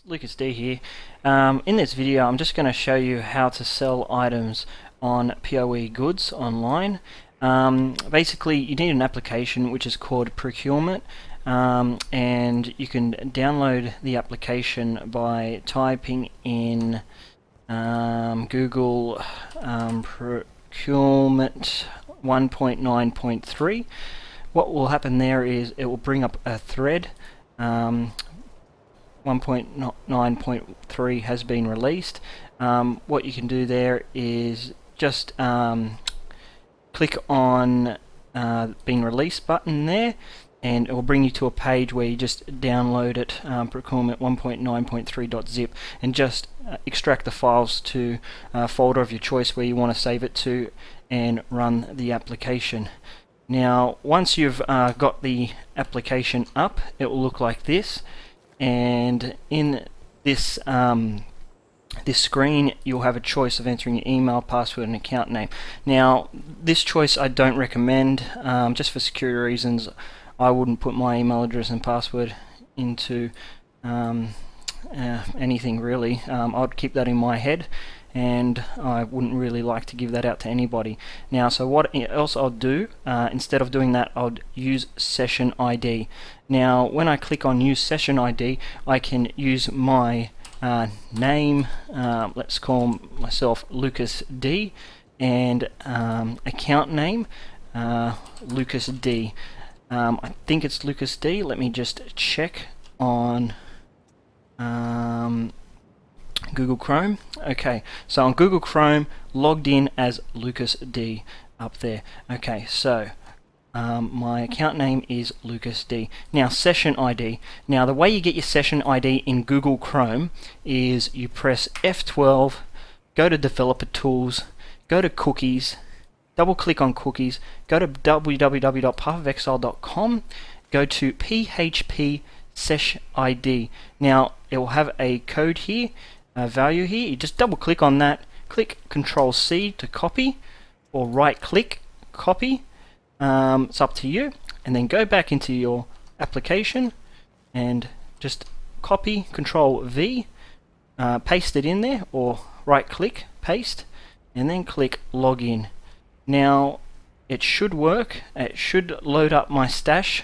Lucas D here. In this video I'm just going to show you how to sell items on POE Goods online. Basically you need an application which is called Procurement, and you can download the application by typing in Google Procurement 1.9.3. What will happen there is it will bring up a thread. 1.9.3 has been released. What you can do there is just click on Been Released button there, and it will bring you to a page where you just download it, Procurement 1.9.3.zip, and just extract the files to a folder of your choice where you want to save it to and run the application. Now once you've got the application up, it will look like this, and in this this screen you'll have a choice of entering your email, password and account name. Now this choice I don't recommend, just for security reasons. I wouldn't put my email address and password into anything really. I'd keep that in my head, and I wouldn't really like to give that out to anybody. Now, so what else I'll do, instead of doing that, I'll use session ID. Now when I click on use session ID, I can use my name, let's call myself Lucas D, and account name Lucas D. I think it's Lucas D. Let me just check on Google Chrome. Okay, so on Google Chrome, logged in as Lucas D up there. Okay, so my account name is Lucas D. Now session ID. Now the way you get your session ID in Google Chrome is you press F12, go to Developer Tools, go to Cookies, double click on Cookies, go to www.pathofexile.com, go to PHP sesh ID. Now it will have a code here, a value here. You just double click on that, click Control C to copy, or right click, copy. It's up to you, and then go back into your application and just copy, Control V, paste it in there, or right click, paste, and then click Login. Now it should work. It should load up my stash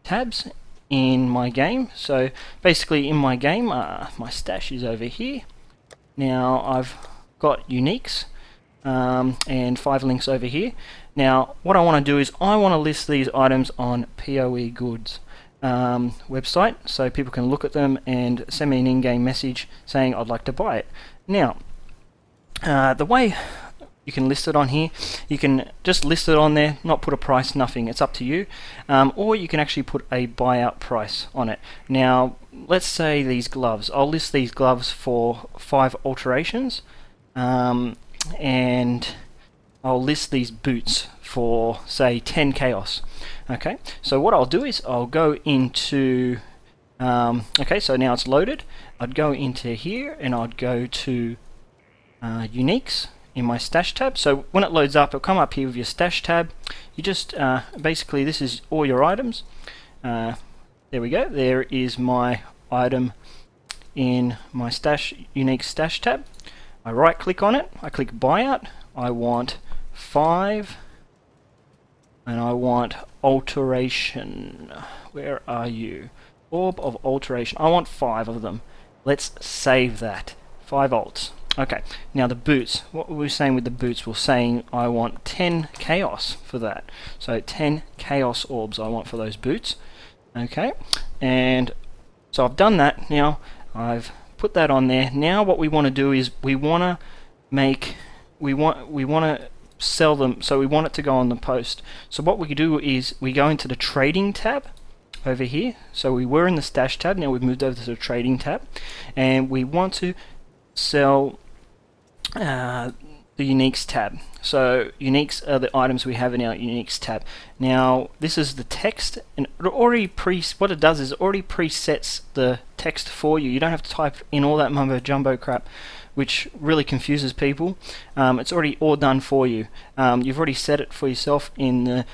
tabs in my game. So basically in my game, my stash is over here. Now I've got uniques and 5 links over here. Now what I want to do is I want to list these items on POE Goods website, so people can look at them and send me an in-game message saying I'd like to buy it. Now the way you can list it on here, you can just list it on there, not put a price, nothing, it's up to you. Or you can actually put a buyout price on it. Now let's say these gloves, I'll list these gloves for 5 alterations, and I'll list these boots for say 10 chaos. Okay, so what I'll do is I'll go into okay, so now it's loaded. I'd go into here and I'd go to uniques in my stash tab. So when it loads up, it'll come up here with your stash tab. You just basically, this is all your items. There we go, there is my item in my stash, unique stash tab. I right click on it, I click buyout, I want 5, and I want alteration. Where are you? Orb of alteration. I want 5 of them. Let's save that. 5 alts. Okay, now the boots. What were we saying with the boots? We're saying I want 10 chaos for that. So 10 chaos orbs I want for those boots. Okay, and so I've done that. Now I've put that on there. Now what we want to do is we want to sell them, so we want it to go on the post. So what we do is we go into the trading tab over here. So we were in the stash tab, now we've moved over to the trading tab, and we want to sell the uniques tab. So uniques are the items we have in our uniques tab. Now this is the text, and it already what it does is it already presets the text for you. You don't have to type in all that mumbo jumbo crap, which really confuses people. It's already all done for you. You've already set it for yourself in the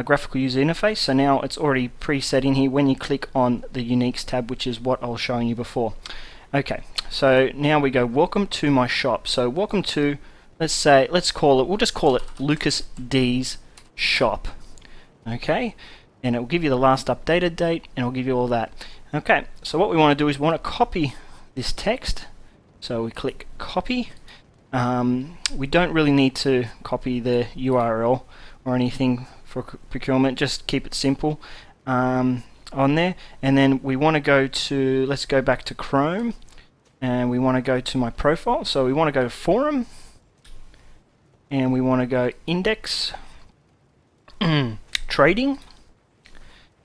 graphical user interface, so now it's already preset in here when you click on the uniques tab, which is what I was showing you before. Okay, so now we go welcome to my shop. So welcome to, let's call it, we'll just call it Lucas D's shop. Okay, and it will give you the last updated date, and it will give you all that. Okay, so what we want to do is we want to copy this text. So we click copy. We don't really need to copy the URL or anything for procurement, just keep it simple on there. And then we want to go to, let's go back to Chrome, and we want to go to my profile. So we want to go to forum, and we want to go index trading,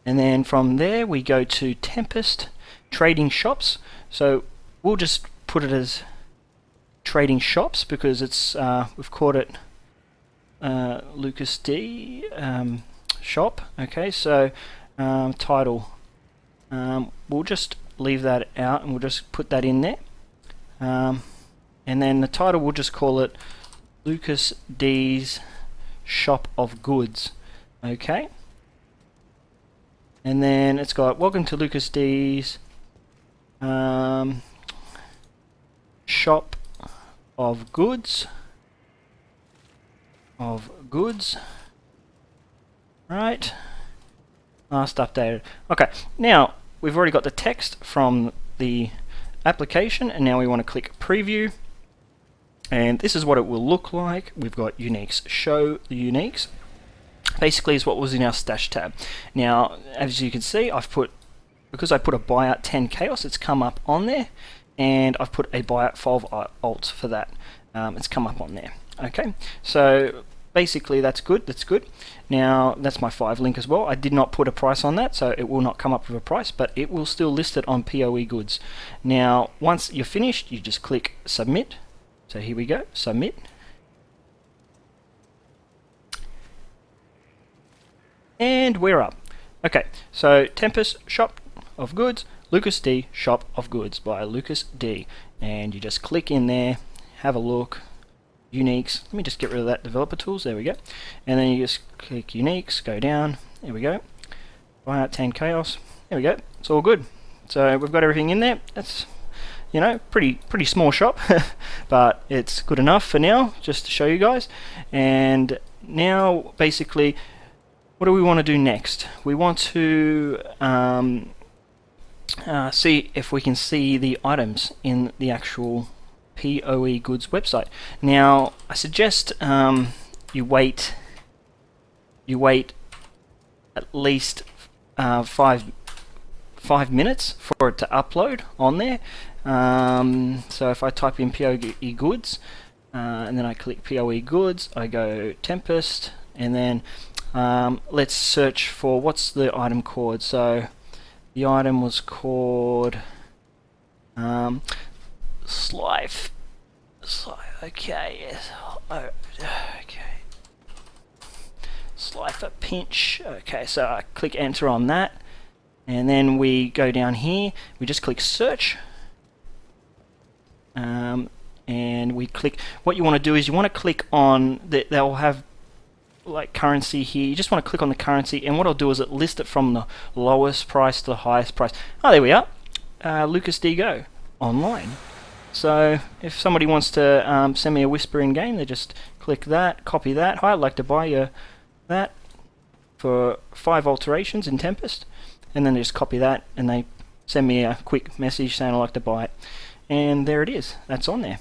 and then from there we go to Tempest trading shops. So we'll just put it as trading shops because it's we've called it Lucas D shop. Okay, so title, we'll just leave that out and we'll just put that in there, and then the title we'll just call it Lucas D's shop of goods. Okay, and then it's got welcome to Lucas D's shop of goods right, last updated. Okay, now we've already got the text from the application, and now we want to click preview, and this is what it will look like. We've got uniques, show the uniques, basically is what was in our stash tab. Now as you can see, because I put a buyout 10 chaos, it's come up on there, and I've put a buyout 5 alt for that. It's come up on there. Okay, so basically that's good. Now that's my 5 link as well. I did not put a price on that, so it will not come up with a price, but it will still list it on POE goods. Now once you're finished, you just click submit. So here we go, submit. And we're up. Okay, so Tempest shop of goods, Lucas D shop of goods by Lucas D, and you just click in there, have a look. Uniques, let me just get rid of that developer tools, there we go, and then you just click uniques, go down, there we go, buyout 10 chaos, there we go, it's all good. So we've got everything in there. That's, you know, pretty small shop but it's good enough for now, just to show you guys. And now basically what do we want to do next? We want to see if we can see the items in the actual POE goods website. Now I suggest you wait at least 5 minutes for it to upload on there. So if I type in POE goods and then I click POE goods, I go Tempest, and then let's search for, what's the item called? So the item was called okay, yes. Oh, okay. Slifer pinch. Okay, so I click enter on that, and then we go down here. We just click search, and we click. What you want to do is you want to click on they'll have like currency here. You just want to click on the currency, and what I'll do is it list it from the lowest price to the highest price. Oh, there we are. Lucas D Go online. So if somebody wants to send me a whisper in game, they just click that, copy that. Hi, I'd like to buy that for 5 alterations in Tempest, and then they just copy that and they send me a quick message saying I'd like to buy it, and there it is. That's on there.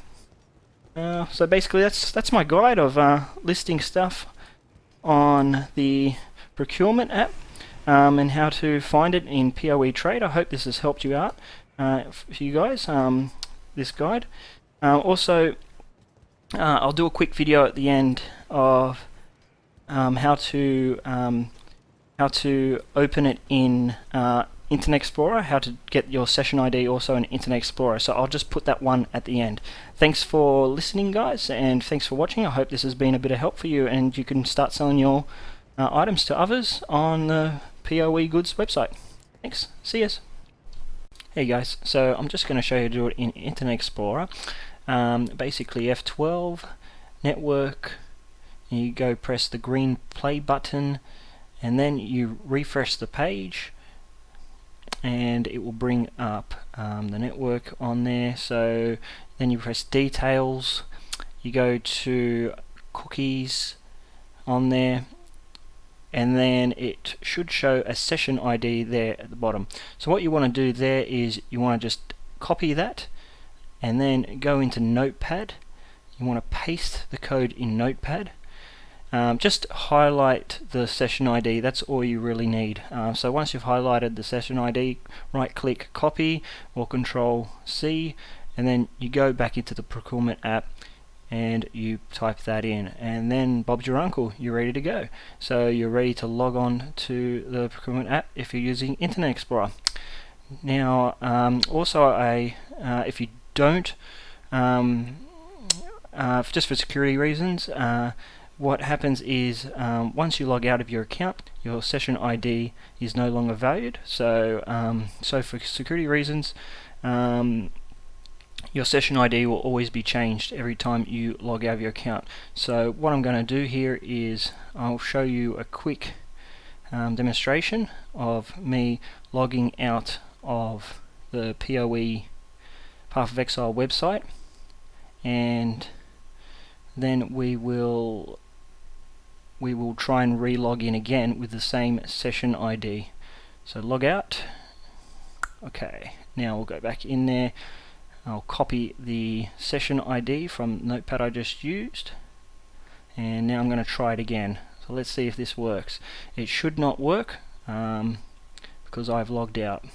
So basically that's my guide of listing stuff on the Procurement app, and how to find it in POE.TRADE. I hope this has helped you out for you guys. This guide. Also, I'll do a quick video at the end of how to open it in Internet Explorer, how to get your session ID also in Internet Explorer. So I'll just put that one at the end. Thanks for listening, guys, and thanks for watching. I hope this has been a bit of help for you, and you can start selling your items to others on the POE Goods website. Thanks. See yous. Hey guys, so I'm just going to show you how to do it in Internet Explorer. Basically F12, network, you go press the green play button, and then you refresh the page, and it will bring up the network on there. So then you press details, you go to cookies on there, and then it should show a session ID there at the bottom. So what you want to do there is you want to just copy that and then go into Notepad. You want to paste the code in Notepad. Just highlight the session ID, that's all you really need. So once you've highlighted the session ID, right click copy or Control C, and then you go back into the Procurement app and you type that in, and then Bob's your uncle, you're ready to go. So you're ready to log on to the Procurement app if you're using Internet Explorer. Now also if you don't, just for security reasons, what happens is once you log out of your account, your session ID is no longer valued. So, so for security reasons, your session ID will always be changed every time you log out of your account. So what I'm going to do here is I'll show you a quick demonstration of me logging out of the POE Path of Exile website, and then we will try and re-log in again with the same session ID. So log out. Okay, now we'll go back in there. I'll copy the session ID from Notepad I just used, and now I'm going to try it again. So let's see if this works. It should not work because I've logged out.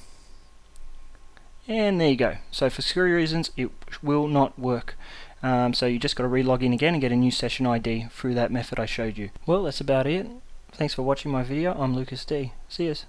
And there you go. So for security reasons, it will not work. So you just got to re-log in again and get a new session ID through that method I showed you. Well, that's about it. Thanks for watching my video. I'm Lucas D. See yous.